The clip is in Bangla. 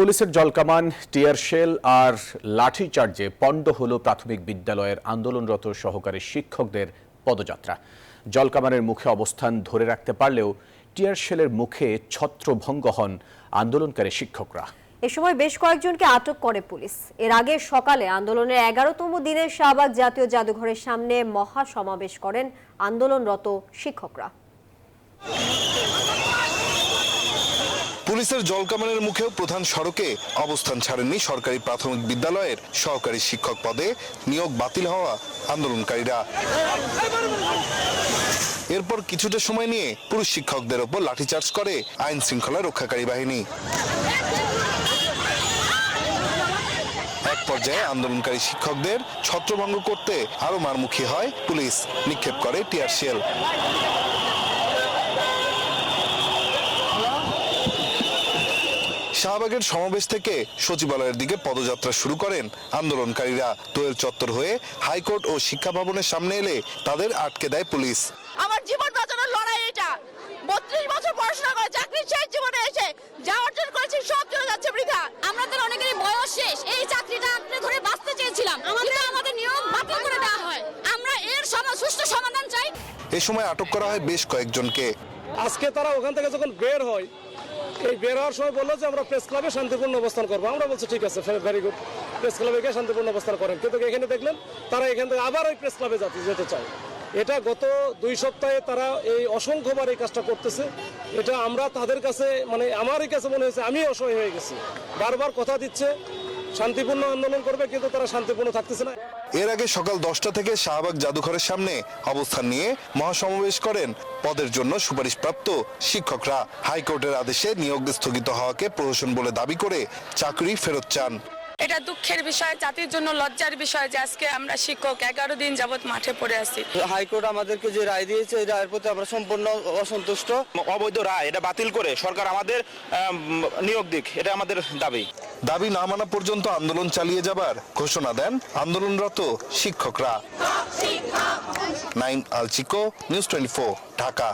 পুলিশের জলকামান, টিয়ার শেল আর লাঠিচার্জে পণ্ড হল প্রাথমিক বিদ্যালয়ের আন্দোলনরত সহকারী শিক্ষকদের পদযাত্রা। জলকামানের মুখে অবস্থান ধরে রাখতে পারলেও টিয়ার শেলের মুখে ছত্রভঙ্গ হন আন্দোলনকারী শিক্ষকরা। এ সময় বেশ কয়েকজনকে আটক করে পুলিশ। এর আগে সকালে আন্দোলনের 11তম দিনে শাহবাগ জাতীয় জাদুঘরের সামনে মহা সমাবেশ করেন আন্দোলনরত শিক্ষকরা। পুলিশের জলকামানের মুখেও প্রধান সড়কে অবস্থান ছাড়েননি সরকারি প্রাথমিক বিদ্যালয়ের সহকারী শিক্ষক পদে নিয়োগ বাতিল হওয়া আন্দোলনকারীরা। এরপর কিছুটা সময় নিয়ে পুরুষ শিক্ষকদের ওপর লাঠিচার্জ করে আইন শৃঙ্খলা রক্ষাকারী বাহিনী। এক পর্যায়ে আন্দোলনকারী শিক্ষকদের ছত্রভঙ্গ করতে আরো মারমুখী হয় পুলিশ, নিক্ষেপ করে টিয়ার শেল। শাহবাগের সমাবেশ থেকে সচিবালয়ের দিকে পদযাত্রা শুরু করেন আন্দোলনকারীরা। দোয়েল চত্বর হয়ে হাইকোর্ট ও শিক্ষা ভবনের সামনে এলে তাদের আটকে দেয় পুলিশ। আমার জীবন বাঁচানোর লড়াই এটা। 32 বছর পড়াশোনা করে চাকরির শেষ জীবনে এসে যা অর্জন করেছি সব চলে যাচ্ছে বৃথা। আমাদের অনেকেরই বয়স শেষ, এই চাকরিটা আঁকড়ে ধরে বাঁচতে চেয়েছিলাম, আমাদের নিয়োগ বাতিল করে দেওয়া হয়। আমরা এর সুষ্ঠু সমাধান চাই। এ সময় আটক করা হয় বেশ কয়েকজনকে। আজকে তারা ওখান থেকে যখন বের হয়, এই বের হওয়ার সময় বললো যে আমরা প্রেস ক্লাবে শান্তিপূর্ণ অবস্থান করবো। আমরা বলছি ঠিক আছে, ভেরি গুড, প্রেস ক্লাবে গিয়ে শান্তিপূর্ণ অবস্থান করেন। কিন্তু এখানে দেখলেন তারা এখান থেকে আবার ওই প্রেস ক্লাবে যেতে চায়। এটা গত 2 সপ্তাহে তারা এই অসংখ্যবার এই কাজটা করতেছে। এটা আমরা তাদের কাছে আমারই কাছে মনে হয়েছে আমি অসহায় হয়ে গেছি। বারবার কথা দিচ্ছে শান্তিপূর্ণ আন্দোলন করবে, কিন্তু তারা শান্তিপূর্ণ থাকতেছে না। এর আগে সকাল 10টা থেকে শাহবাগ জাদুঘরের সামনে অবস্থান নিয়ে মহাসমাবেশ করেন পদের জন্য সুপারিশপ্রাপ্ত শিক্ষকরা। হাইকোর্টের আদেশে নিয়োগ স্থগিত হওয়াকে প্রহসন বলে দাবি করে চাকরি ফেরত চান। এটা দুঃখের বিষয়, জাতির জন্য লজ্জার বিষয় যে আজকে আমরা শিক্ষক 11 দিন যাবত মাঠে পড়ে আছি। হাইকোর্ট আমাদেরকে যে রায় দিয়েছে এই রায়ের প্রতি আমরা সম্পূর্ণ অসন্তুষ্ট। অবৈধ রায় এটা বাতিল করে সরকার আমাদের নিয়োগ দিক, এটা আমাদের দাবি না মানা পর্যন্ত আন্দোলন চালিয়ে যাবার ঘোষণা দেন আন্দোলনরত শিক্ষকরা। নাইম আল চিকো, নিউজ 24, ঢাকা।